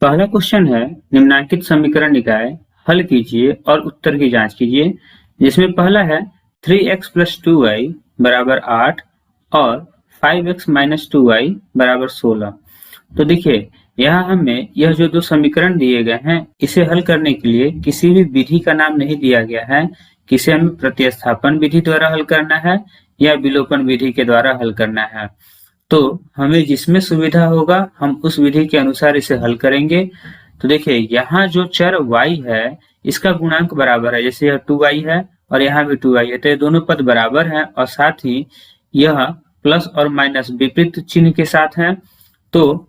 पहला क्वेश्चन है निम्नांकित समीकरण निकाय हल कीजिए और उत्तर की जांच कीजिए। जिसमें पहला है 3x + 2y बराबर 8 और 5x - 2y बराबर 16। तो देखिए यहाँ हमें यह जो दो समीकरण दिए गए हैं इसे हल करने के लिए किसी भी विधि का नाम नहीं दिया गया है। किसे हमें प्रतिस्थापन विधि द्वारा हल करना है या विलोपन विधि के द्वारा हल करना है। तो हमें जिसमें सुविधा होगा हम उस विधि के अनुसार इसे हल करेंगे। तो देखिए यहाँ जो चर y है इसका गुणांक बराबर है, जैसे यह 2y है और यहाँ भी 2y है, तो ये दोनों पद बराबर हैं और साथ ही यह प्लस और माइनस विपरीत चिन्ह के साथ है। तो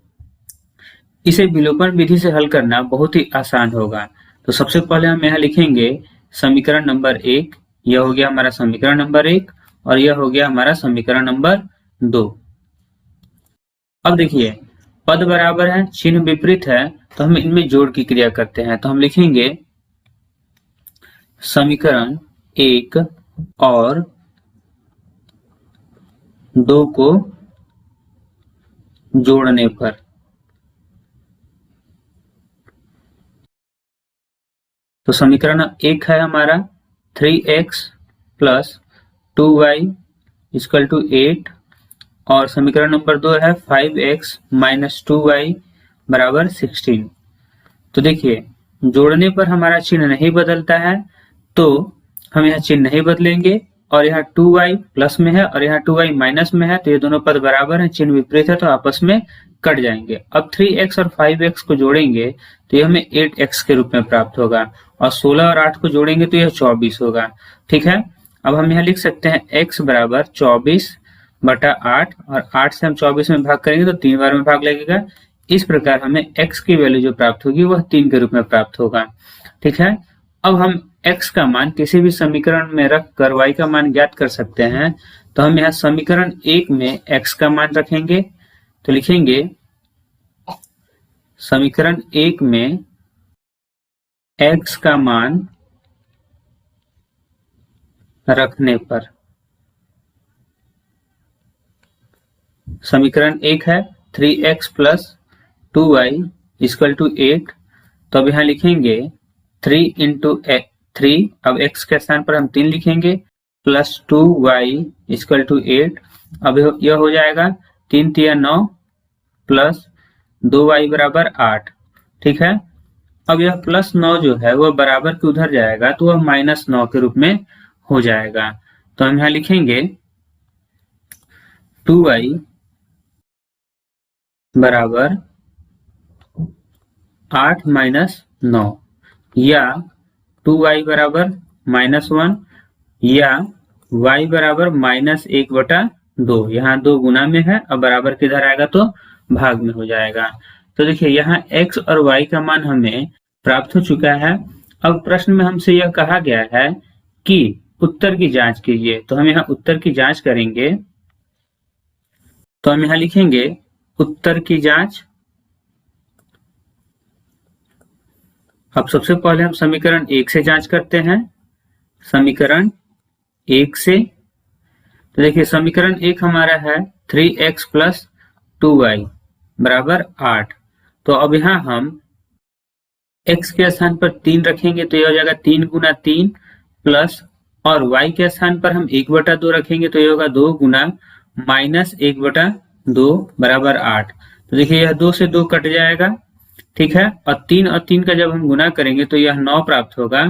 इसे विलोपन विधि से हल करना बहुत ही आसान होगा। तो सबसे पहले हम यहाँ लिखेंगे समीकरण नंबर 1, यह हो गया हमारा समीकरण नंबर 1 और यह हो गया हमारा समीकरण नंबर 2। अब देखिए पद बराबर है, चिन्ह विपरीत है, तो हम इनमें जोड़ की क्रिया करते हैं। तो हम लिखेंगे समीकरण 1 और 2 को जोड़ने पर तो समीकरण 1 है हमारा 3x + 2y = 8 और समीकरण नंबर 2 है 5x - 2y बराबर 16। तो देखिए जोड़ने पर हमारा चिन्ह नहीं बदलता है, तो हम यहाँ चिन्ह नहीं बदलेंगे और यहाँ 2y प्लस में है और यहाँ 2y माइनस में है, तो ये दोनों पद बराबर हैं, चिन्ह विपरीत है तो आपस में कट जाएंगे। अब 3x और 5x को जोड़ेंगे तो ये हमें 8x के रूप में प्राप्त होगा और 16 और 8 को जोड़ेंगे तो यह 24 होगा। ठीक है, अब हम यहाँ लिख सकते हैं x बराबर 24/8 और 8 से हम 24 में भाग करेंगे तो 3 बार में भाग लगेगा। इस प्रकार हमें x की वैल्यू जो प्राप्त होगी वह 3 के रूप में प्राप्त होगा। ठीक है, अब हम x का मान किसी भी समीकरण में रख कर y का मान ज्ञात कर सकते हैं। तो हम यहाँ समीकरण 1 में x का मान रखेंगे, तो लिखेंगे समीकरण 1 में x का मान रखने पर समीकरण 1 है 3x + 2y = 8। तो अब यहाँ लिखेंगे 3 × 3, अब x के स्थान पर हम 3 लिखेंगे, प्लस 2y = 8। अब यह हो जाएगा 3 × 3 = 9 प्लस 2y बराबर 8। ठीक है, अब यह प्लस 9 जो है वह बराबर के उधर जाएगा तो वह -9 के रूप में हो जाएगा। तो हम यहाँ लिखेंगे 2y बराबर 8 - 9 या 2y बराबर -1 या y बराबर -1/2। यहाँ 2 गुना में है, अब बराबर किधर आएगा तो भाग में हो जाएगा। तो देखिए यहाँ x और y का मान हमें प्राप्त हो चुका है। अब प्रश्न में हमसे यह कहा गया है कि उत्तर की जांच कीजिए, तो हम यहाँ उत्तर की जांच करेंगे। तो हम यहाँ लिखेंगे उत्तर की जांच। अब सबसे पहले हम समीकरण 1 से जांच करते हैं, समीकरण 1 से। तो देखिए समीकरण 1 हमारा है 3x + 2y बराबर 8। तो अब यहाँ हम x के स्थान पर 3 रखेंगे तो यह हो जाएगा 3 × 3 प्लस, और y के स्थान पर हम 1/2 रखेंगे तो यह होगा 2 × -1/2 बराबर 8। तो देखिए यह 2 से 2 कट जाएगा। ठीक है, और 3 का जब हम गुना करेंगे तो यह 9 प्राप्त होगा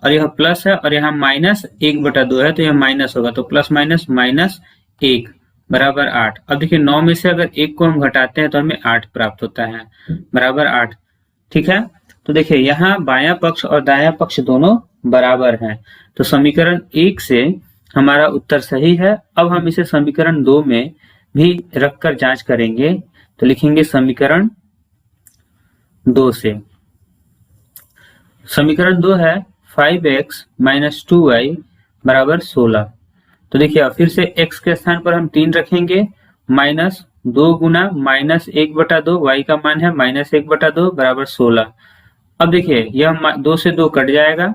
और यह प्लस है और यहाँ -1/2 है तो यह माइनस होगा, तो प्लस माइनस -1 बराबर 8। अब देखिए 9 में से अगर 1 को हम घटाते हैं तो हमें 8 प्राप्त होता है बराबर 8। ठीक है, तो देखिए यहाँ बायां पक्ष और दायां पक्ष दोनों बराबर हैं, तो समीकरण 1 से हमारा उत्तर सही है। अब हम इसे समीकरण 2 में भी रखकर जांच करेंगे, तो लिखेंगे समीकरण 2 से। समीकरण 2 है 5x - 2y बराबर 16। तो देखिए फिर से x के स्थान पर हम 3 रखेंगे, माइनस 2 × -1/2, y का मान है -1/2 बराबर 16। अब देखिए यह 2 से 2 कट जाएगा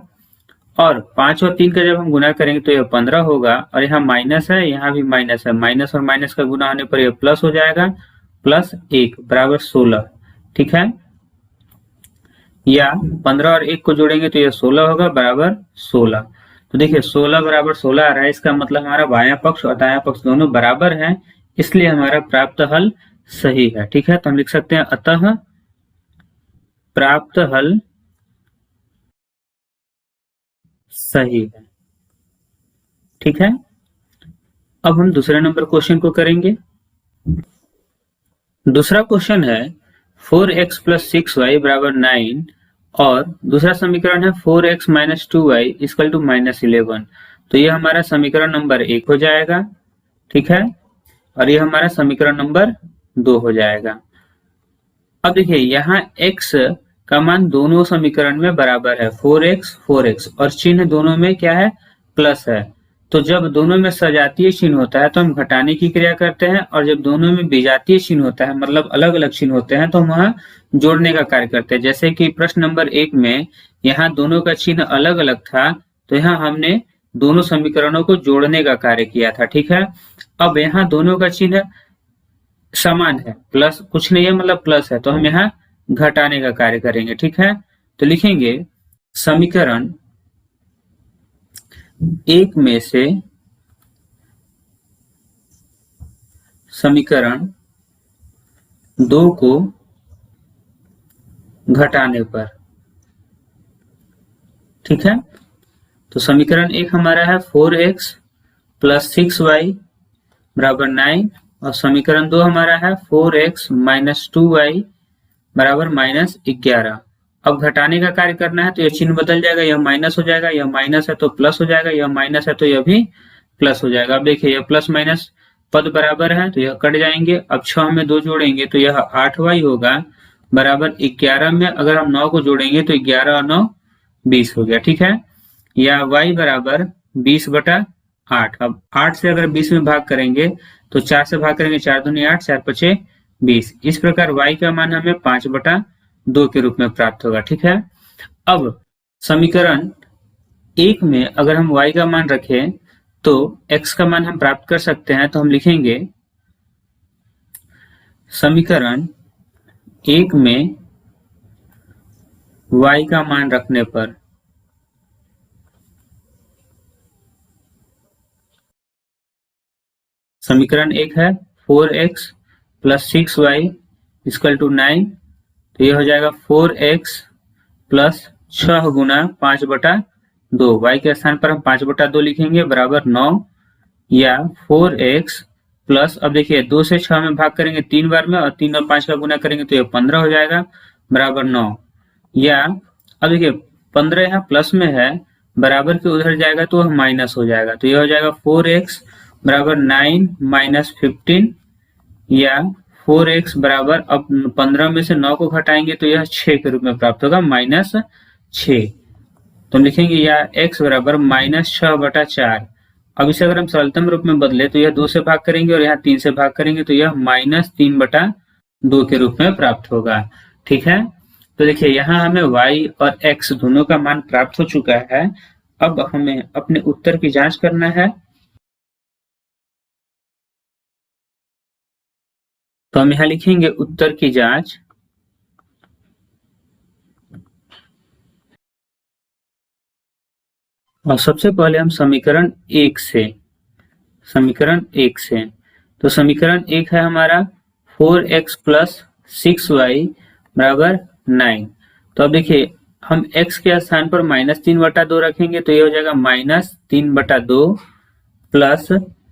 और 5 और 3 का जब हम गुना करेंगे तो यह 15 होगा और यहाँ माइनस है, यहाँ भी माइनस है, माइनस और माइनस का गुना होने पर यह प्लस हो जाएगा, +1 बराबर 16। ठीक है, या 15 और 1 को जोड़ेंगे तो यह 16 होगा बराबर 16। तो देखिए 16 बराबर 16 आ रहा है, इसका मतलब हमारा बायां पक्ष और दायां पक्ष दोनों बराबर हैं, इसलिए हमारा प्राप्त हल सही है। ठीक है, तो हम लिख सकते हैं अतः प्राप्त हल सही है। ठीक है, अब हम दूसरे नंबर क्वेश्चन को करेंगे। दूसरा क्वेश्चन है 4x प्लस 6y बराबर 9 और दूसरा समीकरण है 4x minus 2y equal to minus 11। तो ये हमारा समीकरण नंबर 1 हो जाएगा। ठीक है, और ये हमारा समीकरण नंबर 2 हो जाएगा। अब देखिए यहाँ x का मान दोनों समीकरण में बराबर है, 4x और चिन्ह दोनों में क्या है, प्लस है। तो जब दोनों में सजातीय चिन्ह होता है तो हम घटाने की क्रिया करते हैं, और जब दोनों में विजातीय चिन्ह होता है मतलब अलग अलग चिन्ह होते हैं तो हम वहां जोड़ने का कार्य करते हैं। जैसे कि प्रश्न नंबर 1 में यहाँ दोनों का चिन्ह अलग अलग था, तो यहाँ हमने दोनों समीकरणों को जोड़ने का कार्य किया था। ठीक है, अब यहाँ दोनों का चिन्ह समान है, प्लस कुछ नहीं है मतलब प्लस है, तो हम यहाँ घटाने का कार्य करेंगे। ठीक है, तो लिखेंगे समीकरण 1 में से समीकरण 2 को घटाने पर। ठीक है, तो समीकरण 1 हमारा है 4x प्लस 6y बराबर 9 और समीकरण 2 हमारा है 4x माइनस 2y बराबर माइनस 11। अब घटाने का कार्य करना है तो यह चिन्ह बदल जाएगा, यह माइनस हो जाएगा, यह माइनस है तो प्लस हो जाएगा, यह माइनस है तो यह भी प्लस हो जाएगा। अब देखिए यह प्लस माइनस पद बराबर है तो यह कट जाएंगे। अब 6 में 2 जोड़ेंगे तो यह 8y होगा बराबर 11 में अगर हम 9 को जोड़ेंगे तो 11 और 9 20 हो गया। ठीक है, या y बराबर 20/8। अब 8 से अगर 20 में भाग करेंगे तो 4 से भाग करेंगे, 4 दूनी 8, 4 पचे 20। इस प्रकार y का मान हमें 5/2 के रूप में प्राप्त होगा। ठीक है, अब समीकरण 1 में अगर हम y का मान रखें तो x का मान हम प्राप्त कर सकते हैं। तो हम लिखेंगे समीकरण 1 में y का मान रखने पर समीकरण 1 है 4x plus 6y equal to 9। तो ये हो जाएगा 4x प्लस 6 गुना 5/2। y के स्थान पर हम 5/2 लिखेंगे बराबर 9, या 4x प्लस, अब देखिए 2 से 6 में भाग करेंगे 3 बार में और 3 और 5 का गुना करेंगे तो ये 15 हो जाएगा बराबर 9, या अब देखिए 15 यहाँ प्लस में है, बराबर के उधर जाएगा तो वह माइनस हो जाएगा। तो यह हो जाएगा 4x बराबर 9 माइनस 15, या 4x बराबर, अब 15 में से 9 को घटाएंगे तो यह 6 के रूप में प्राप्त होगा -6। तो हम लिखेंगे या x बराबर -6/4। अब इसे अगर हम सरलतम रूप में बदले तो यह 2 से भाग करेंगे और यहाँ 3 से भाग करेंगे तो यह -3/2 के रूप में प्राप्त होगा। ठीक है, तो देखिए यहाँ हमें y और x दोनों का मान प्राप्त हो चुका है। अब हमें अपने उत्तर की जांच करना है। तो हम यहाँ लिखेंगे उत्तर की जांच। और सबसे पहले हम समीकरण 1 से तो समीकरण 1 है हमारा 4x प्लस 6y बराबर 9। तो अब देखिए हम x के स्थान पर -3/2 रखेंगे तो ये हो जाएगा -3/2 प्लस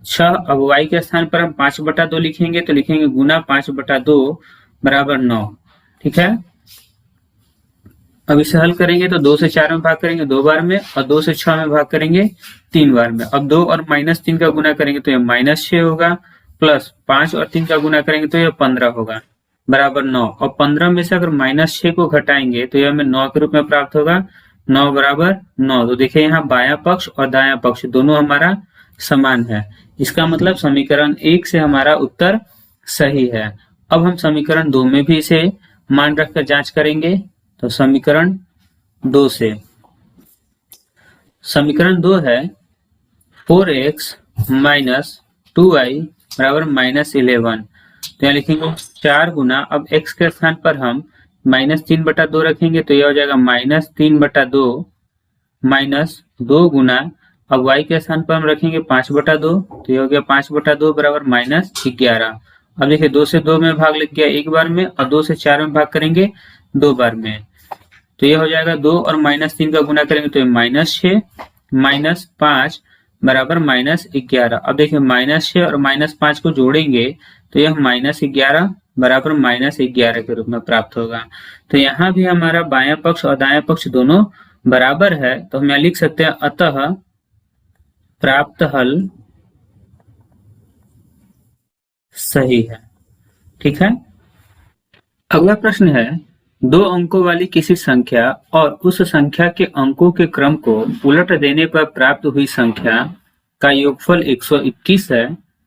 6। अब y के स्थान पर हम 5/2 लिखेंगे तो लिखेंगे गुना 5/2 बराबर 9। ठीक है, अब इसे हल करेंगे तो 2 से 4 में भाग करेंगे 2 बार में और 2 से 6 में भाग करेंगे 3 बार में। अब 2 और -3 का गुना करेंगे तो यह -6 होगा, प्लस 5 और 3 का गुना करेंगे तो यह 15 होगा बराबर 9। और 15 में से अगर -6 को घटाएंगे तो यह हमें 9 के रूप में प्राप्त होगा, 9 बराबर 9। तो देखिए यहाँ बायां पक्ष और दायां पक्ष दोनों हमारा समान है, इसका मतलब समीकरण 1 से हमारा उत्तर सही है। अब हम समीकरण 2 में भी इसे मान रखकर जांच करेंगे। तो समीकरण 2 से समीकरण 2 है 4x माइनस 2y बराबर -11। तो यहाँ लिखेंगे 4 गुना, अब x के स्थान पर हम -3/2 रखेंगे तो यह हो जाएगा -3/2 -2 गुना, अब y के स्थान पर हम रखेंगे 5/2 तो यह हो गया 5/2 बराबर -11। अब देखिए 2 से 2 में भाग लग गया एक बार में और 2 से 4 में भाग करेंगे 2 बार में, तो यह हो जाएगा 2 और -3 का गुना करेंगे तो -6 -5 बराबर -11। अब देखिए -6 और -5 को जोड़ेंगे तो यह -11 बराबर -11 के रूप में प्राप्त होगा। तो यहाँ भी हमारा बायां पक्ष और दायां पक्ष दोनों बराबर है, तो हम यहाँ लिख सकते हैं अतः प्राप्त हल सही है। ठीक है, अगला प्रश्न है 2 अंकों वाली किसी संख्या और उस संख्या के अंकों के क्रम को उलट देने पर प्राप्त हुई संख्या का योगफल 121 है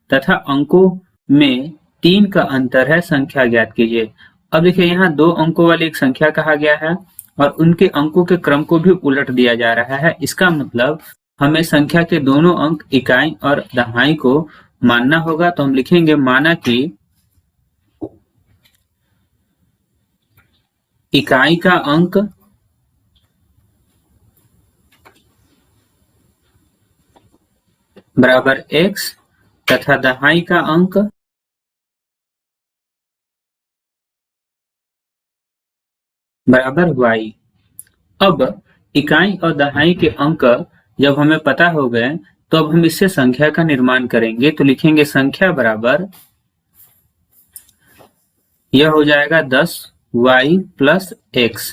तथा अंकों में 3 का अंतर है, संख्या ज्ञात कीजिए। अब देखिए यहाँ 2 अंकों वाली एक संख्या कहा गया है और उनके अंकों के क्रम को भी उलट दिया जा रहा है। इसका मतलब हमें संख्या के दोनों अंक इकाई और दहाई को मानना होगा। तो हम लिखेंगे माना कि इकाई का अंक बराबर x तथा दहाई का अंक बराबर y। अब इकाई और दहाई के अंक जब हमें पता हो गए तो अब हम इससे संख्या का निर्माण करेंगे। तो लिखेंगे संख्या बराबर यह हो जाएगा 10y प्लस x।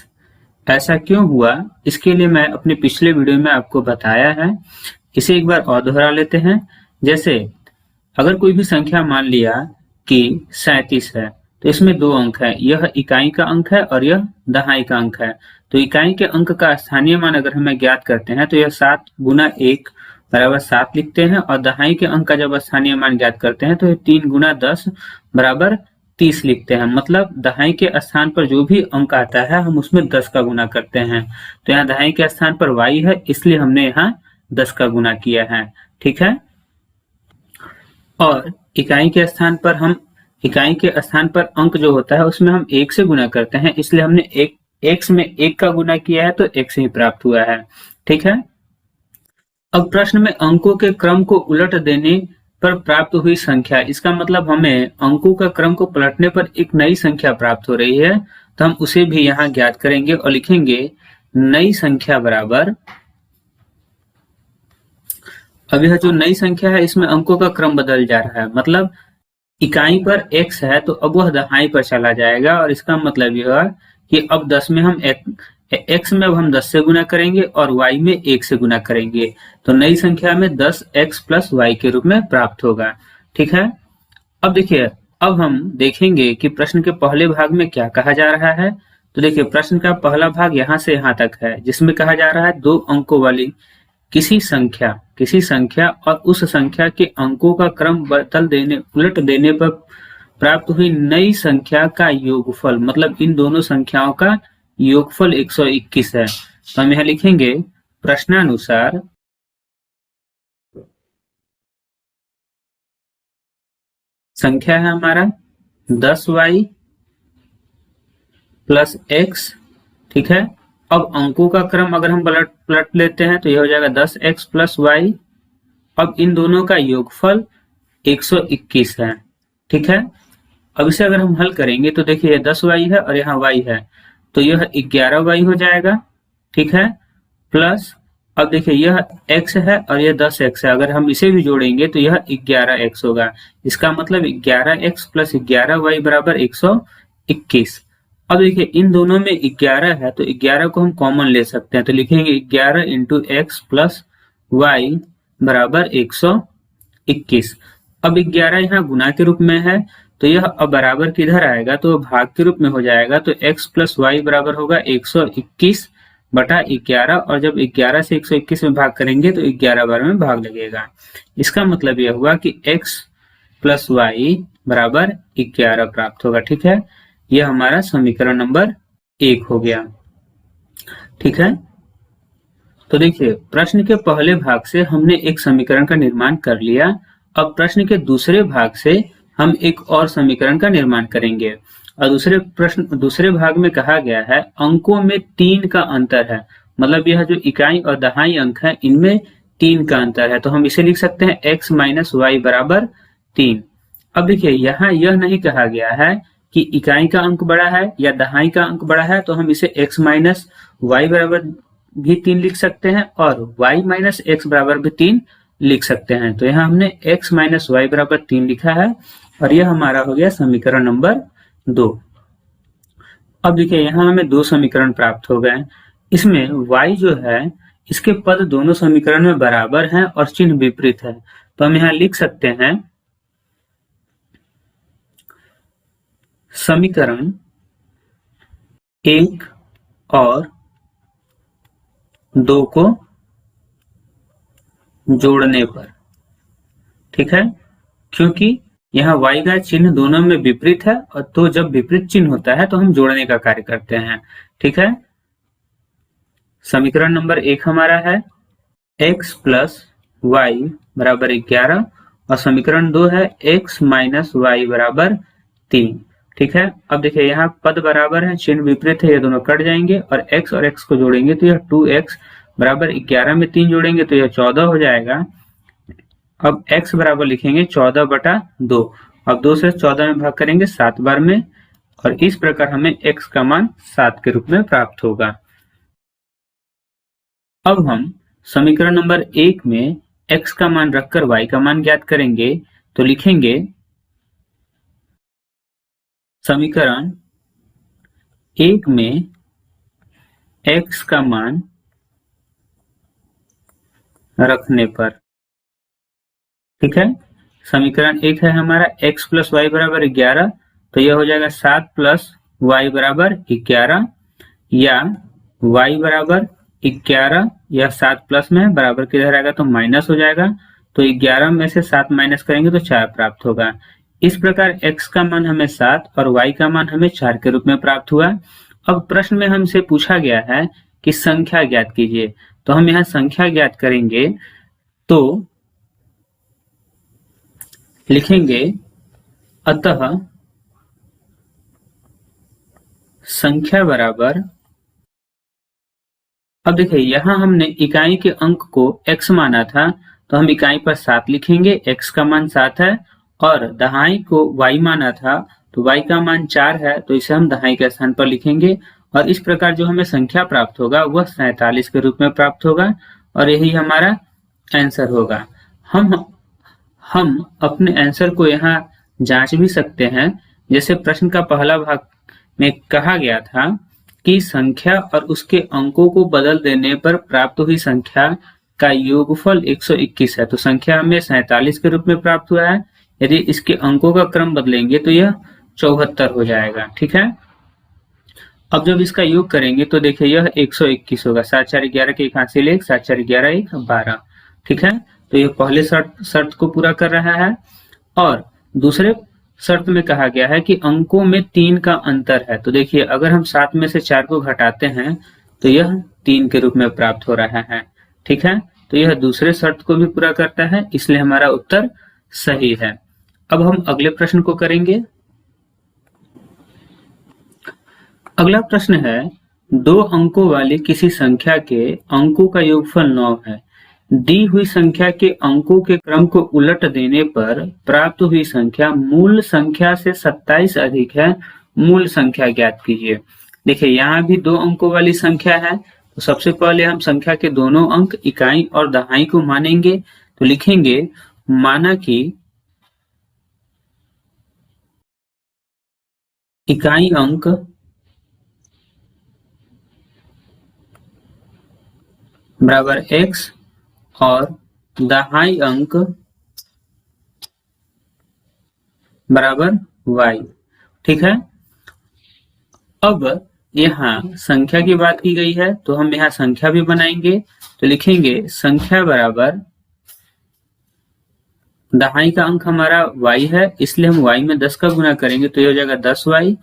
ऐसा क्यों हुआ, इसके लिए मैं अपने पिछले वीडियो में आपको बताया है, इसे एक बार और दोहरा लेते हैं। जैसे अगर कोई भी संख्या मान लिया कि 37 है तो इसमें 2 अंक है, यह इकाई का अंक है और यह दहाई का अंक है। तो इकाई के अंक का स्थानीय मान अगर हमें ज्ञात करते हैं तो यह 7 गुना 1 बराबर 7 लिखते हैं और दहाई के अंक का जब स्थानीय मान ज्ञात करते हैं तो यह 3 गुना 10 बराबर 30 लिखते हैं। मतलब दहाई के स्थान पर जो भी अंक आता है हम उसमें 10 का गुना करते हैं। तो यहाँ दहाई के स्थान पर y है, इसलिए हमने यहाँ 10 का गुना किया है। ठीक है, और इकाई के स्थान पर अंक जो होता है उसमें हम 1 से गुना करते हैं, इसलिए हमने x में 1 का गुना किया है तो x ही प्राप्त हुआ है। ठीक है, अब प्रश्न में अंकों के क्रम को उलट देने पर प्राप्त हुई संख्या, इसका मतलब हमें अंकों का क्रम को पलटने पर एक नई संख्या प्राप्त हो रही है, तो हम उसे भी यहाँ ज्ञात करेंगे और लिखेंगे नई संख्या बराबर, अब यह जो नई संख्या है इसमें अंकों का क्रम बदल जा रहा है, मतलब इकाई पर x है तो अब वह दहाई पर चला जाएगा और इसका मतलब यह है कि अब 10 में हम x में अब हम 10 से गुना करेंगे और y में 1 से गुना करेंगे, तो नई संख्या में 10x प्लस y के रूप में प्राप्त होगा। ठीक है, अब देखिए अब हम देखेंगे कि प्रश्न के पहले भाग में क्या कहा जा रहा है। तो देखिए प्रश्न का पहला भाग यहाँ से यहाँ तक है जिसमें कहा जा रहा है 2 अंकों वाली किसी संख्या और उस संख्या के अंकों का क्रम उलट देने पर प्राप्त हुई नई संख्या का योगफल, मतलब इन दोनों संख्याओं का योगफल 121 है। तो हम यहाँ लिखेंगे प्रश्नानुसार संख्या है हमारा 10y प्लस x। ठीक है, अब अंकों का क्रम अगर हम पलट लेते हैं तो यह हो जाएगा 10x प्लस y। अब इन दोनों का योगफल 121 है। ठीक है, अब इसे अगर हम हल करेंगे तो देखिए यह 10y है और यहाँ y है तो यह 11y हो जाएगा। ठीक है, प्लस अब देखिए यह x है और यह 10x है, अगर हम इसे भी जोड़ेंगे तो यह 11x होगा। इसका मतलब 11x प्लस 11y बराबर 121। अब देखिए इन दोनों में 11 है तो 11 को हम कॉमन ले सकते हैं, तो लिखेंगे 11 इंटू एक्स प्लस वाई बराबर 121। अब 11 यहाँ गुना के रूप में है तो यह अब बराबर किधर आएगा तो भाग के रूप में हो जाएगा, तो x प्लस वाई बराबर होगा 121 बटा 11 और जब 11 से 121 में भाग करेंगे तो 11 बार में भाग लगेगा। इसका मतलब यह हुआ कि x प्लस वाई बराबर 11 प्राप्त होगा। ठीक है, यह हमारा समीकरण नंबर 1 हो गया। ठीक है, तो देखिए प्रश्न के पहले भाग से हमने एक समीकरण का निर्माण कर लिया। अब प्रश्न के दूसरे भाग से हम एक और समीकरण का निर्माण करेंगे और दूसरे भाग में कहा गया है अंकों में 3 का अंतर है, मतलब यह जो इकाई और दहाई अंक है इनमें 3 का अंतर है, तो हम इसे लिख सकते हैं x माइनस वाई बराबर 3। अब देखिए यहाँ यह नहीं कहा गया है कि इकाई का अंक बड़ा है या दहाई का अंक बड़ा है, तो हम इसे x माइनस वाई बराबर भी 3 लिख सकते हैं और y माइनस एक्स बराबर भी 3 लिख सकते हैं। तो यहाँ हमने x माइनस वाई बराबर 3 लिखा है और यह हमारा हो गया समीकरण नंबर 2। अब देखिए यहाँ हमें 2 समीकरण प्राप्त हो गए। इसमें y जो है इसके पद दोनों समीकरण में बराबर हैं और चिन्ह विपरीत है, तो हम यहाँ लिख सकते हैं समीकरण 1 और 2 को जोड़ने पर, ठीक है, क्योंकि यहाँ y का चिन्ह दोनों में विपरीत है और तो जब विपरीत चिन्ह होता है तो हम जोड़ने का कार्य करते हैं, ठीक है। समीकरण नंबर 1 हमारा है x प्लस वाई बराबर 11 और समीकरण 2 है x माइनस वाई बराबर 3, ठीक है। अब देखिए यहाँ पद बराबर है, चिन्ह विपरीत है, ये दोनों कट जाएंगे और x और x को जोड़ेंगे तो यह 2x बराबर 11 में 3 जोड़ेंगे तो यह 14 हो जाएगा। अब x बराबर लिखेंगे 14/2, अब 2 से 14 में भाग करेंगे 7 बार में और इस प्रकार हमें x का मान 7 के रूप में प्राप्त होगा। अब हम समीकरण नंबर 1 में x का मान रखकर y का मान ज्ञात करेंगे, तो लिखेंगे समीकरण 1 में x का मान रखने पर, ठीक है। समीकरण 1 है हमारा x प्लस वाई बराबर 11, तो यह हो जाएगा 7 प्लस वाई बराबर 11 या y बराबर 11 या 7 प्लस में बराबर किधर आएगा तो माइनस हो जाएगा, तो 11 में से 7 माइनस करेंगे तो 4 प्राप्त होगा। इस प्रकार x का मान हमें 7 और y का मान हमें 4 के रूप में प्राप्त हुआ। अब प्रश्न में हमसे पूछा गया है कि संख्या ज्ञात कीजिए, तो हम यहाँ संख्या ज्ञात करेंगे तो लिखेंगे अतः संख्या बराबर, अब देखिए यहाँ हमने इकाई के अंक को x माना था तो हम इकाई पर 7 लिखेंगे, x का मान 7 है, और दहाई को y माना था तो y का मान 4 है, तो इसे हम दहाई के स्थान पर लिखेंगे और इस प्रकार जो हमें संख्या प्राप्त होगा वह 47 के रूप में प्राप्त होगा और यही हमारा आंसर होगा। हम अपने आंसर को यहाँ जांच भी सकते हैं, जैसे प्रश्न का पहला भाग में कहा गया था कि संख्या और उसके अंकों को बदल देने पर प्राप्त हुई संख्या का योगफल 121 है, तो संख्या हमें 47 के रूप में प्राप्त हुआ है। यदि इसके अंकों का क्रम बदलेंगे तो यह 74 हो जाएगा, ठीक है। अब जब इसका योग करेंगे तो देखिए यह 121 होगा, 7 4 11 के 1 हाथ से 1, 7 4 11 1 12, ठीक है। तो यह पहले शर्त को पूरा कर रहा है और दूसरे शर्त में कहा गया है कि अंकों में 3 का अंतर है, तो देखिए अगर हम 7 में से 4 को घटाते हैं तो यह 3 के रूप में प्राप्त हो रहा है, ठीक है। तो यह दूसरे शर्त को भी पूरा करता है, इसलिए हमारा उत्तर सही है। अब हम अगले प्रश्न को करेंगे। अगला प्रश्न है 2 अंकों वाली किसी संख्या के अंकों का योगफल 9 है, दी हुई संख्या के अंकों के क्रम को उलट देने पर प्राप्त हुई संख्या मूल संख्या से 27 अधिक है, मूल संख्या ज्ञात कीजिए। देखिए यहाँ भी 2 अंकों वाली संख्या है, तो सबसे पहले हम संख्या के दोनों अंक इकाई और दहाई को मानेंगे, तो लिखेंगे माना कि इकाई अंक बराबर x और दहाई अंक बराबर y, ठीक है। अब यहाँ संख्या की बात की गई है तो हम यहाँ संख्या भी बनाएंगे, तो लिखेंगे संख्या बराबर दहाई का अंक हमारा y है, इसलिए हम y में 10 का गुना करेंगे तो ये हो जाएगा 10y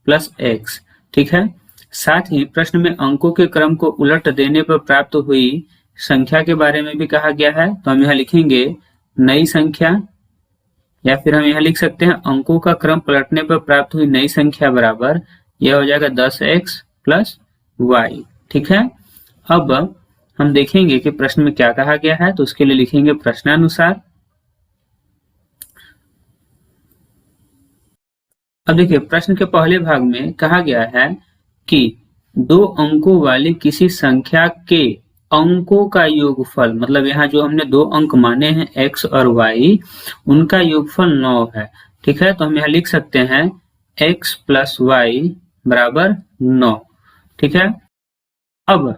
प्लस x, ठीक है। साथ ही प्रश्न में अंकों के क्रम को उलट देने पर प्राप्त हुई संख्या के बारे में भी कहा गया है, तो हम यहाँ लिखेंगे नई संख्या या फिर हम यहाँ लिख सकते हैं अंकों का क्रम पलटने पर प्राप्त हुई नई संख्या बराबर, यह हो जाएगा 10x प्लस वाई। ठीक है, अब हम देखेंगे कि प्रश्न में क्या कहा गया है, तो उसके लिए लिखेंगे प्रश्नानुसार। अब देखिए प्रश्न के पहले भाग में कहा गया है कि दो अंकों वाली किसी संख्या के अंकों का योगफल, मतलब यहाँ जो हमने दो अंक माने हैं x और y, उनका योगफल 9 है। ठीक है, तो हम यहाँ लिख सकते हैं x प्लस वाई बराबर 9। ठीक है, अब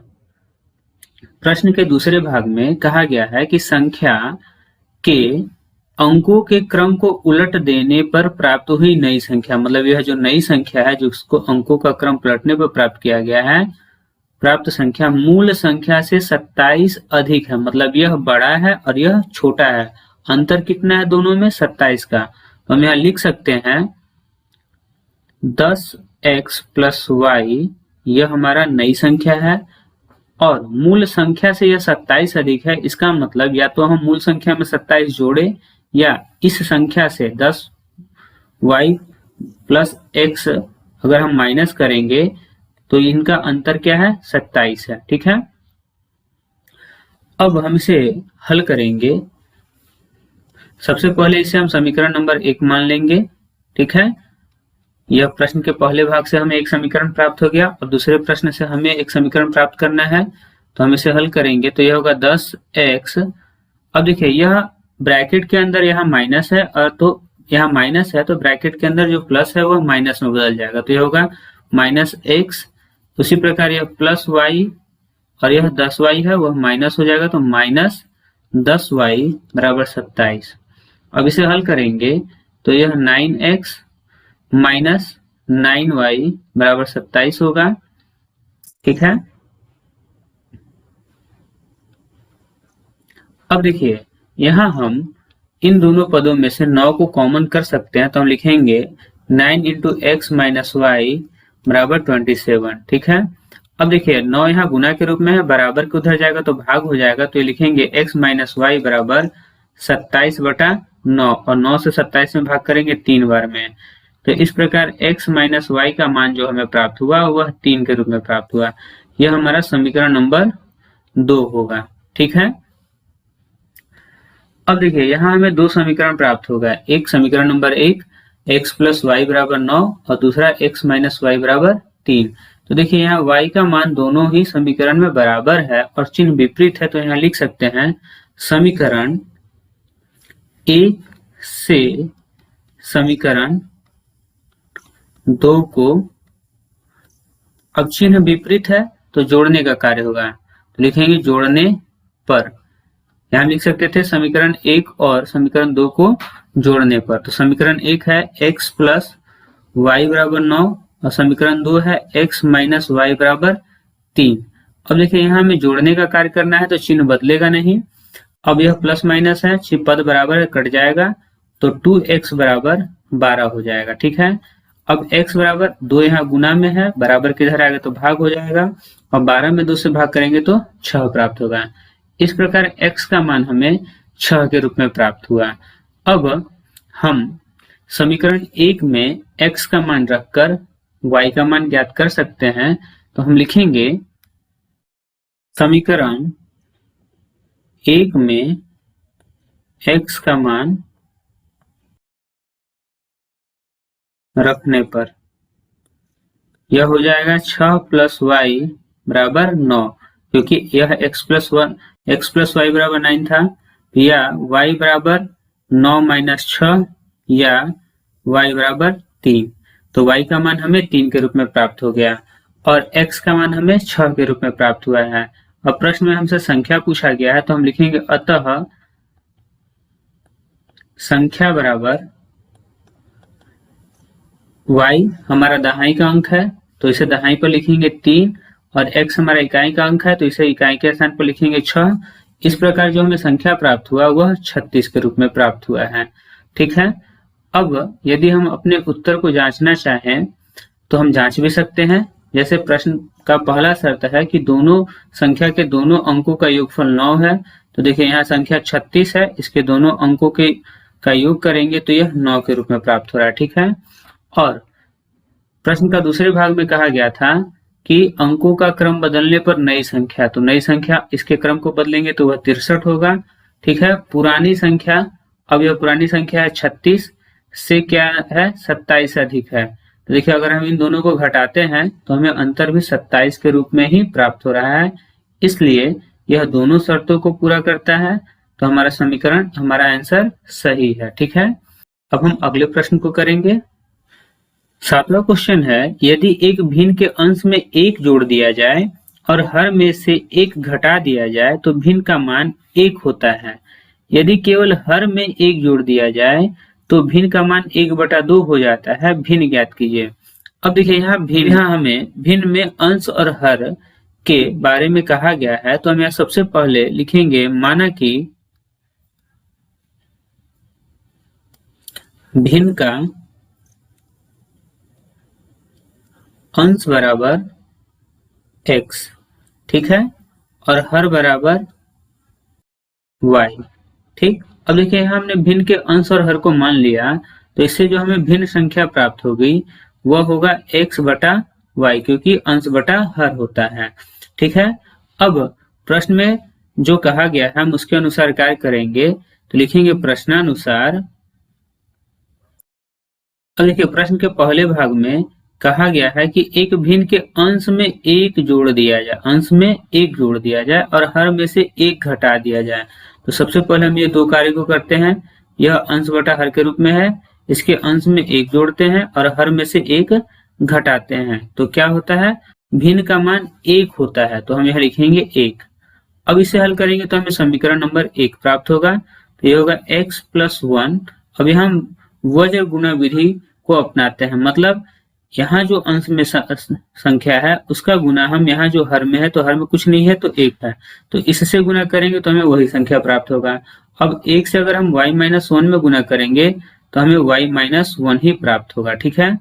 प्रश्न के दूसरे भाग में कहा गया है कि संख्या के अंकों के क्रम को उलट देने पर प्राप्त हुई नई संख्या, मतलब यह जो नई संख्या है जिसको अंकों का क्रम पलटने पर प्राप्त किया गया है, प्राप्त संख्या मूल संख्या से 27 अधिक है, मतलब यह बड़ा है और यह छोटा है। अंतर कितना है दोनों में? 27 का। तो हम यहाँ लिख सकते हैं 10x प्लस वाई, यह हमारा नई संख्या है और मूल संख्या से यह 27 अधिक है। इसका मतलब या तो हम मूल संख्या में 27 जोड़े या इस संख्या से 10y प्लस x अगर हम माइनस करेंगे तो इनका अंतर क्या है? 27 है। ठीक है, अब हम इसे हल करेंगे। सबसे पहले इसे हम समीकरण नंबर 1 मान लेंगे। ठीक है, यह प्रश्न के पहले भाग से हमें एक समीकरण प्राप्त हो गया और दूसरे प्रश्न से हमें एक समीकरण प्राप्त करना है, तो हम इसे हल करेंगे। तो यह होगा 10x। अब देखिए यह ब्रैकेट के अंदर यहाँ माइनस है और तो यहाँ माइनस है, तो ब्रैकेट के अंदर जो प्लस है वह माइनस में बदल जाएगा, तो यह होगा माइनस x। उसी प्रकार यह प्लस y और यह 10y है वह माइनस हो जाएगा, तो माइनस 10y बराबर 27। अब इसे हल करेंगे तो यह 9x माइनस 9y बराबर 27 होगा। ठीक है, अब देखिए यहाँ हम इन दोनों पदों में से 9 को कॉमन कर सकते हैं, तो हम लिखेंगे 9 इंटू एक्स माइनस वाई बराबर 27। ठीक है, अब देखिए 9 यहाँ गुना के रूप में है, बराबर के उधर जाएगा तो भाग हो जाएगा, तो ये लिखेंगे x माइनस वाई बराबर 27/9 और 9 से 27 में भाग करेंगे 3 बार में, तो इस प्रकार x माइनस वाई का मान जो हमें प्राप्त हुआ वह 3 के रूप में प्राप्त हुआ। यह हमारा समीकरण नंबर 2 होगा। ठीक है, अब देखिए यहाँ हमें दो समीकरण प्राप्त होगा, एक समीकरण नंबर 1 x प्लस वाई बराबर 9 और दूसरा x माइनस वाई बराबर 3। तो देखिए यहाँ y का मान दोनों ही समीकरण में बराबर है और चिन्ह विपरीत है, तो यहाँ लिख सकते हैं समीकरण 1 से समीकरण 2 को, अब चिन्ह विपरीत है तो जोड़ने का कार्य होगा, तो लिखेंगे जोड़ने पर। यहाँ लिख सकते थे समीकरण 1 और समीकरण 2 को जोड़ने पर, तो समीकरण 1 है x प्लस वाई बराबर 9 और समीकरण 2 है x माइनस वाई बराबर 3। अब देखिए यहाँ हमें जोड़ने का कार्य करना है तो चिन्ह बदलेगा नहीं। अब यह प्लस माइनस है, पद बराबर कट जाएगा, तो 2x बराबर 12 हो जाएगा। ठीक है, अब x बराबर 2 यहाँ गुना में है, बराबर किधर आएगा तो भाग हो जाएगा और 12 में 2 से भाग करेंगे तो 6 प्राप्त होगा। इस प्रकार x का मान हमें 6 के रूप में प्राप्त हुआ। अब हम समीकरण 1 में x का मान रखकर y का मान ज्ञात कर सकते हैं, तो हम लिखेंगे समीकरण 1 में x का मान रखने पर यह हो जाएगा 6 प्लस वाई बराबर 9, क्योंकि यह x प्लस वाई बराबर 9 था, या y बराबर 9 माइनस 6 या y बराबर 3, तो y का मान हमें 3 के रूप में प्राप्त हो गया और x का मान हमें 6 के रूप में प्राप्त हुआ है। अब प्रश्न में हमसे संख्या पूछा गया है, तो हम लिखेंगे अतः संख्या बराबर y हमारा दहाई का अंक है तो इसे दहाई पर लिखेंगे 3 और x हमारा इकाई का अंक है तो इसे इकाई के स्थान पर लिखेंगे 6। इस प्रकार जो हमें संख्या प्राप्त हुआ वह 36 के रूप में प्राप्त हुआ है। ठीक है, अब यदि हम अपने उत्तर को जांचना चाहें तो हम जांच भी सकते हैं। जैसे प्रश्न का पहला शर्त है कि दोनों संख्या के दोनों अंकों का योगफल 9 है, तो देखिए यहाँ संख्या 36 है, इसके दोनों अंकों के का योग करेंगे तो यह 9 के रूप में प्राप्त हो रहा है। ठीक है, और प्रश्न का दूसरे भाग में कहा गया था कि अंकों का क्रम बदलने पर नई संख्या, तो नई संख्या इसके क्रम को बदलेंगे तो वह 63 होगा। ठीक है, पुरानी संख्या, अब यह पुरानी संख्या है 36 से क्या है 27 अधिक है, तो देखिए अगर हम इन दोनों को घटाते हैं तो हमें अंतर भी 27 के रूप में ही प्राप्त हो रहा है, इसलिए यह दोनों शर्तों को पूरा करता है, तो हमारा समीकरण, हमारा आंसर सही है। ठीक है, अब हम अगले प्रश्न को करेंगे। 7वां क्वेश्चन है, यदि एक भिन्न के अंश में 1 जोड़ दिया जाए और हर में से 1 घटा दिया जाए तो भिन्न का मान 1 होता है। यदि केवल हर में 1 जोड़ दिया जाए तो भिन्न का मान 1/2 हो जाता है। भिन्न ज्ञात कीजिए। अब देखिए यहाँ हमें भिन्न में अंश और हर के बारे में कहा गया है, तो हम यहाँ सबसे पहले लिखेंगे, माना कि भिन्न का अंश बराबर x, ठीक है, और हर बराबर y। ठीक, अब देखिए यहाँ हमने भिन्न के अंश और हर को मान लिया, तो इससे जो हमें भिन्न संख्या प्राप्त होगी वह होगा x बटा y, क्योंकि अंश बटा हर होता है। ठीक है, अब प्रश्न में जो कहा गया है हम उसके अनुसार कार्य करेंगे, तो लिखेंगे प्रश्नानुसार। अब देखिए प्रश्न के पहले भाग में कहा गया है कि एक भिन्न के अंश में 1 जोड़ दिया जाए, अंश में 1 जोड़ दिया जाए और हर में से 1 घटा दिया जाए। तो सबसे पहले हम ये दो कार्य को करते हैं, यह अंश बटा हर के रूप में है, इसके अंश में 1 जोड़ते हैं और हर में से 1 घटाते हैं, तो क्या होता है, भिन्न का मान 1 होता है, तो हम यहाँ लिखेंगे 1। अब इसे हल करेंगे तो हमें समीकरण नंबर 1 प्राप्त होगा, तो ये होगा x + 1। अब यहाँ हम वज्र गुणा विधि को अपनाते हैं, मतलब यहाँ जो अंश में संख्या है उसका गुना हम यहाँ जो हर में है, तो हर में कुछ नहीं है तो 1 है, तो इससे गुना करेंगे तो हमें वही संख्या प्राप्त होगा। अब 1 से अगर हम y - 1 में गुना करेंगे तो हमें y - 1 ही प्राप्त होगा। ठीक है,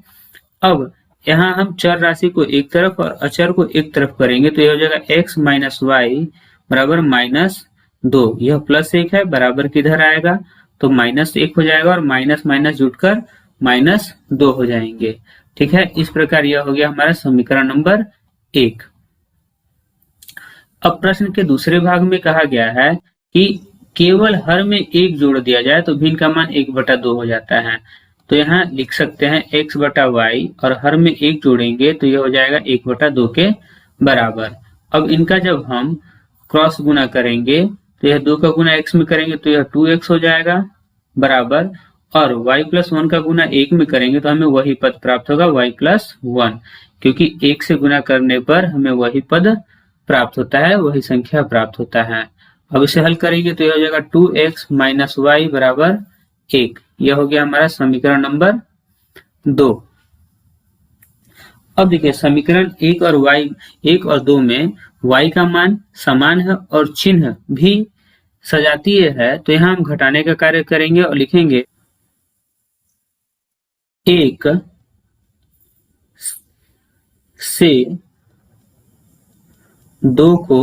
अब यहाँ हम चर राशि को एक तरफ और अचर को एक तरफ करेंगे, तो यह हो जाएगा x - y बराबर -2, यह +1 है, बराबर किधर आएगा, तो -1 हो जाएगा और माइनस माइनस जुटकर -2 हो जाएंगे। ठीक है, इस प्रकार यह हो गया हमारा समीकरण नंबर 1। अब प्रश्न के दूसरे भाग में कहा गया है कि केवल हर में 1 जोड़ दिया जाए तो भिन्न का मान 1/2 हो जाता है, तो यहाँ लिख सकते हैं x बटा y और हर में 1 जोड़ेंगे तो यह हो जाएगा 1/2 के बराबर। अब इनका जब हम क्रॉस गुना करेंगे तो यह 2 का गुना x में करेंगे तो यह 2x हो जाएगा बराबर, और y + 1 का गुना 1 में करेंगे तो हमें वही पद प्राप्त होगा y + 1, क्योंकि 1 से गुना करने पर हमें वही पद प्राप्त होता है, वही संख्या प्राप्त होता है। अब इसे हल करेंगे तो यह हो जाएगा 2x - y बराबर 1, यह हो गया हमारा समीकरण नंबर 2। अब देखिए समीकरण 1 और 2 में y का मान समान है और चिन्ह भी सजातीय है, तो यहाँ हम घटाने का कार्य करेंगे और लिखेंगे 1 से 2 को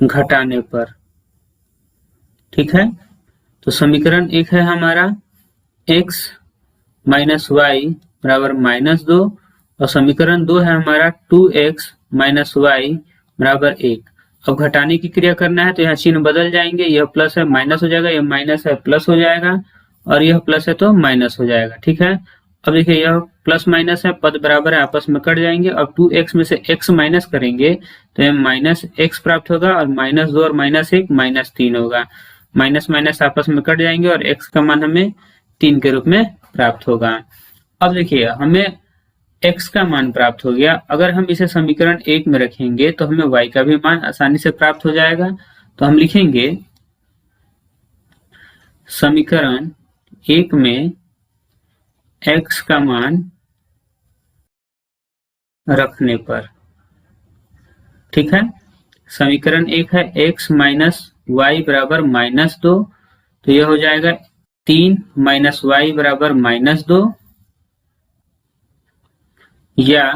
घटाने पर। ठीक है, तो समीकरण 1 है हमारा x - y बराबर -2 और समीकरण 2 है हमारा 2x - y बराबर 1। अब घटाने की क्रिया करना है तो यहाँ चिन्ह बदल जाएंगे, यह प्लस है माइनस हो जाएगा, यह माइनस है प्लस हो जाएगा और यह प्लस है तो माइनस हो जाएगा। ठीक है, अब देखिए यह प्लस माइनस है, पद बराबर है, आपस में कट जाएंगे। अब 2x में से x माइनस करेंगे तो यह -x प्राप्त होगा और -2 और -1 -3 होगा, माइनस माइनस आपस में कट जाएंगे और x का मान हमें 3 के रूप में प्राप्त होगा। अब देखिए हमें x का मान प्राप्त हो गया, अगर हम इसे समीकरण 1 में रखेंगे तो हमें y का भी मान आसानी से प्राप्त हो जाएगा, तो हम लिखेंगे समीकरण 1 में x का मान रखने पर। ठीक है, समीकरण 1 है x - y बराबर -2, तो यह हो जाएगा 3 - y बराबर -2, या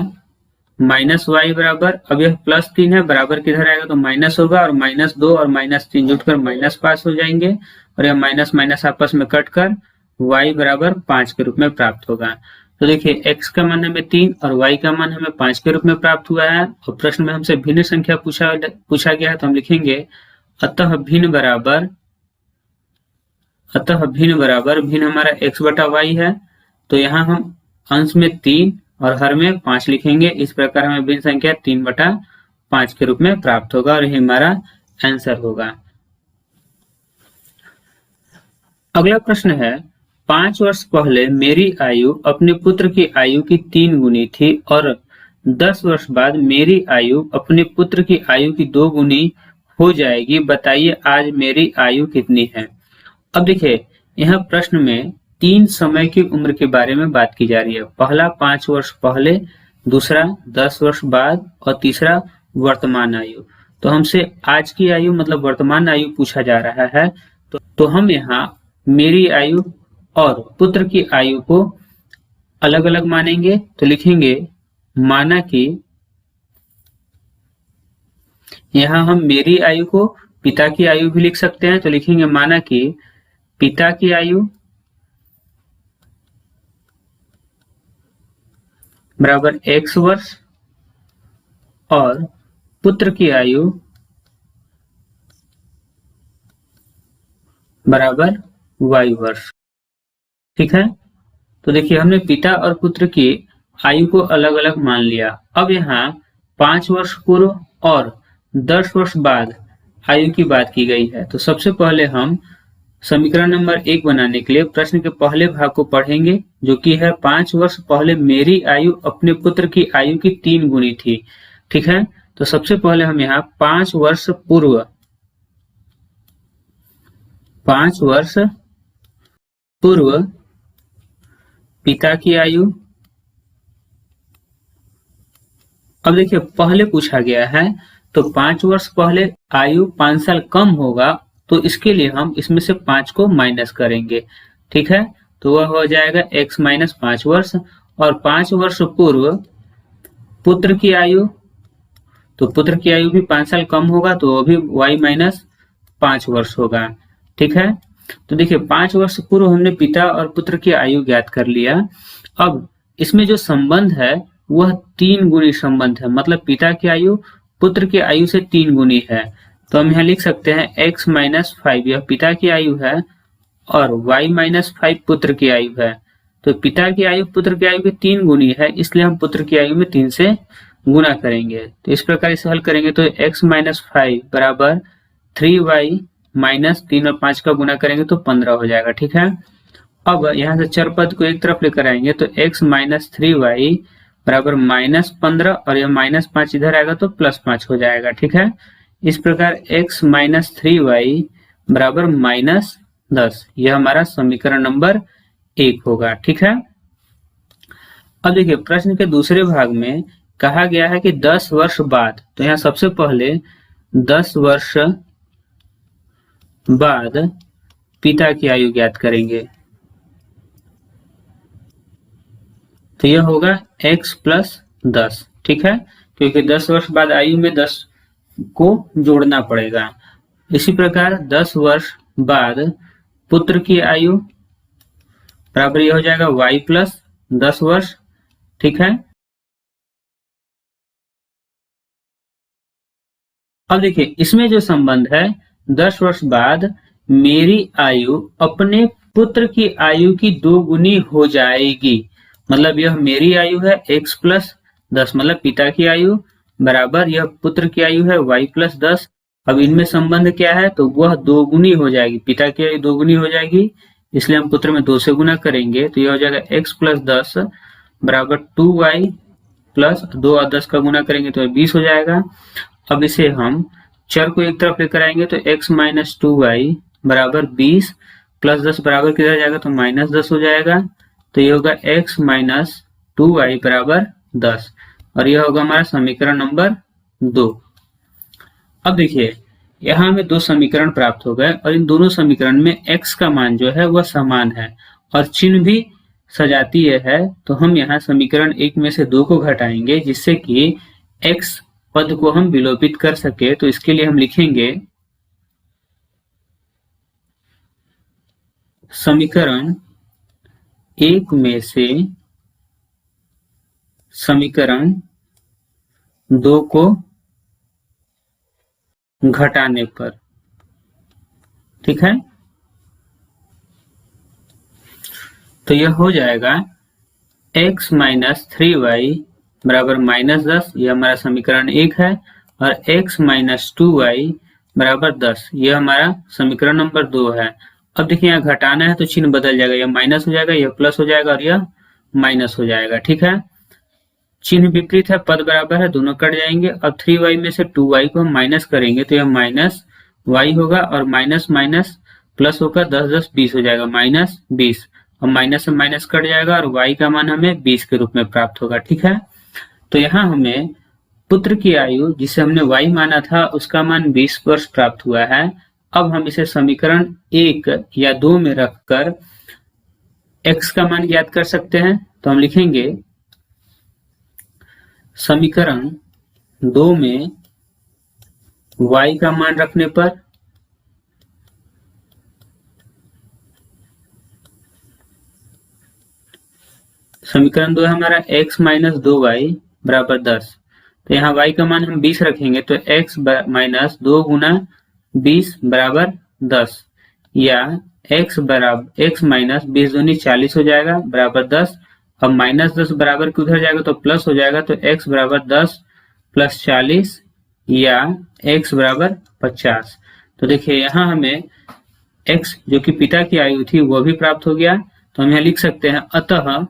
-y बराबर, अब यह +3 है, बराबर किधर आएगा तो माइनस होगा, और -2 और -3 जुटकर माइनस पास हो जाएंगे, और यह माइनस माइनस आपस में कट कर y बराबर 5 के रूप में प्राप्त होगा। तो देखिए x का मान हमें 3 और y का मान हमें 5 के रूप में प्राप्त हुआ है, और प्रश्न में हमसे भिन्न संख्या पूछा गया है, तो हम लिखेंगे अतः भिन्न बराबर भिन्न हमारा x बटा y है, तो यहाँ हम अंश में 3 और हर में 5 लिखेंगे। इस प्रकार हमें भिन्न संख्या 3 बटा 5 के रूप में प्राप्त होगा, और यही हमारा आंसर होगा। अगला प्रश्न है, 5 वर्ष पहले मेरी आयु अपने पुत्र की आयु की 3 गुनी थी, और 10 वर्ष बाद मेरी आयु अपने पुत्र की आयु की 2 गुनी हो जाएगी, बताइए आज मेरी आयु कितनी है। अब देखिए यहाँ प्रश्न में 3 समय की उम्र के बारे में बात की जा रही है। पहला 5 वर्ष पहले, दूसरा 10 वर्ष बाद, और तीसरा वर्तमान आयु। तो हमसे आज की आयु मतलब वर्तमान आयु पूछा जा रहा है, तो हम यहाँ मेरी आयु और पुत्र की आयु को अलग अलग मानेंगे। तो लिखेंगे माना कि, यहाँ हम मेरी आयु को पिता की आयु भी लिख सकते हैं, तो लिखेंगे माना कि पिता की आयु बराबर x वर्ष और पुत्र की आयु बराबर y वर्ष। ठीक है, तो देखिए हमने पिता और पुत्र की आयु को अलग अलग मान लिया। अब यहाँ 5 वर्ष पूर्व और 10 वर्ष बाद आयु की बात की गई है, तो सबसे पहले हम समीकरण नंबर 1 बनाने के लिए प्रश्न के पहले भाग को पढ़ेंगे, जो कि है 5 वर्ष पहले मेरी आयु अपने पुत्र की आयु की 3 गुनी थी। ठीक है, तो सबसे पहले हम यहाँ 5 वर्ष पूर्व पिता की आयु, अब देखिए पहले पूछा गया है, तो 5 वर्ष पहले आयु 5 साल कम होगा, तो इसके लिए हम इसमें से 5 को माइनस करेंगे। ठीक है, तो वह हो जाएगा x माइनस 5 वर्ष, और 5 वर्ष पूर्व पुत्र की आयु, तो पुत्र की आयु भी 5 साल कम होगा, तो वो भी y माइनस 5 वर्ष होगा। ठीक है, तो देखिए 5 वर्ष पूर्व हमने पिता और पुत्र की आयु ज्ञात कर लिया। अब इसमें जो संबंध है वह 3 गुनी संबंध है, मतलब पिता की आयु पुत्र की आयु से 3 गुनी है। तो हम यहाँ लिख सकते हैं x माइनस 5 यह पिता की आयु है, और y माइनस 5 पुत्र की आयु है। तो पिता की आयु पुत्र की आयु की 3 गुनी है, इसलिए हम पुत्र की आयु में 3 से गुना करेंगे। तो इस प्रकार इसे हल करेंगे तो x माइनस 5 बराबर 3y माइनस 3 और 5 का गुना करेंगे तो 15 हो जाएगा। ठीक है, अब यहाँ से चर पद को एक तरफ लेकर आएंगे, तो x माइनस 3y बराबर माइनस 15, और यह माइनस 5 इधर आएगा तो प्लस 5 हो जाएगा। ठीक है, इस प्रकार x माइनस 3y बराबर माइनस 10, यह हमारा समीकरण नंबर 1 होगा। ठीक है, अब देखिए प्रश्न के दूसरे भाग में कहा गया है कि 10 वर्ष बाद, तो यहाँ सबसे पहले 10 वर्ष बाद पिता की आयु ज्ञात करेंगे, तो यह होगा x प्लस 10। ठीक है, क्योंकि 10 वर्ष बाद आयु में 10 को जोड़ना पड़ेगा। इसी प्रकार 10 वर्ष बाद पुत्र की आयु बराबर यह हो जाएगा y प्लस 10 वर्ष। ठीक है, अब देखिए इसमें जो संबंध है 10 वर्ष बाद मेरी आयु अपने पुत्र की आयु की 2 गुनी हो जाएगी, मतलब यह मेरी आयु है x प्लस 10 मतलब पिता की आयु बराबर यह पुत्र की आयु है y प्लस 10। अब इनमें संबंध क्या है, तो वह 2 गुनी हो जाएगी, पिता की आयु 2 गुनी हो जाएगी, इसलिए हम पुत्र में 2 से गुना करेंगे, तो यह हो जाएगा x प्लस 10 बराबर 2y प्लस 2 और 10 का गुना करेंगे तो 20 हो जाएगा। अब इसे हम चर को एक तरफ लेकर आएंगे, तो x माइनस 2y बराबर 20 प्लस 10 बराबर किधर जाएगा तो माइनस 10 हो जाएगा, तो ये होगा x माइनस 2y बराबर 10, और यह होगा हमारा समीकरण नंबर 2। अब देखिए यहाँ हमें 2 समीकरण प्राप्त हो गए, और इन दोनों समीकरण में x का मान जो है वह समान है, और चिन्ह भी सजातीय है तो हम यहाँ समीकरण 1 में से 2 को घटाएंगे जिससे कि x पद को हम विलोपित कर सके। तो इसके लिए हम लिखेंगे समीकरण 1 में से समीकरण 2 को घटाने पर, ठीक है। तो यह हो जाएगा x माइनस 3y बराबर -10, यह हमारा समीकरण 1 है, और x माइनस 2y बराबर 10, यह हमारा समीकरण नंबर 2 है। अब देखिए यहाँ घटाना है तो चिन्ह बदल जाएगा, यह माइनस हो जाएगा, यह प्लस हो जाएगा और यह माइनस हो जाएगा, ठीक है। चिन्ह विपरीत है, पद बराबर है, दोनों कट जाएंगे। अब 3y में से 2y को हम माइनस करेंगे तो यह माइनस y होगा और माइनस माइनस प्लस होकर 10 10 20 हो जाएगा, माइनस 20। अब माइनस से माइनस कट जाएगा और y का मान हमें 20 के रूप में प्राप्त होगा, ठीक है। तो यहाँ हमें पुत्र की आयु जिसे हमने y माना था उसका मान 20 वर्ष प्राप्त हुआ है। अब हम इसे समीकरण 1 या 2 में रखकर x का मान ज्ञात कर सकते हैं। तो हम लिखेंगे समीकरण 2 में y का मान रखने पर समीकरण 2 है हमारा x माइनस 2y बराबर 10। तो यहाँ y का मान हम 20 रखेंगे तो x माइनस 2 गुना 20 बराबर 10, या x माइनस 20 दूनी 40 हो जाएगा बराबर 10। अब माइनस 10 बराबर के उधर जाएगा तो प्लस हो जाएगा, तो x बराबर 10 प्लस 40 या x बराबर 50। तो देखिए यहाँ हमें x जो कि पिता की आयु थी वो भी प्राप्त हो गया। तो हम यहाँ लिख सकते हैं अतः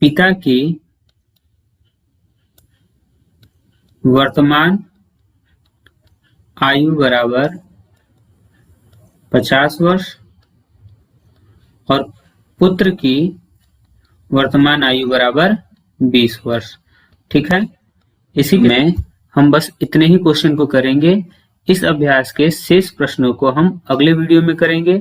पिता की वर्तमान आयु बराबर 50 वर्ष और पुत्र की वर्तमान आयु बराबर 20 वर्ष, ठीक है। इसी में हम बस इतने ही क्वेश्चन को करेंगे। इस अभ्यास के शेष प्रश्नों को हम अगले वीडियो में करेंगे।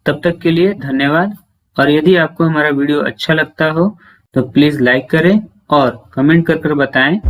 तब तक के लिए धन्यवाद। और यदि आपको हमारा वीडियो अच्छा लगता हो तो प्लीज लाइक करें और कमेंट कर बताएं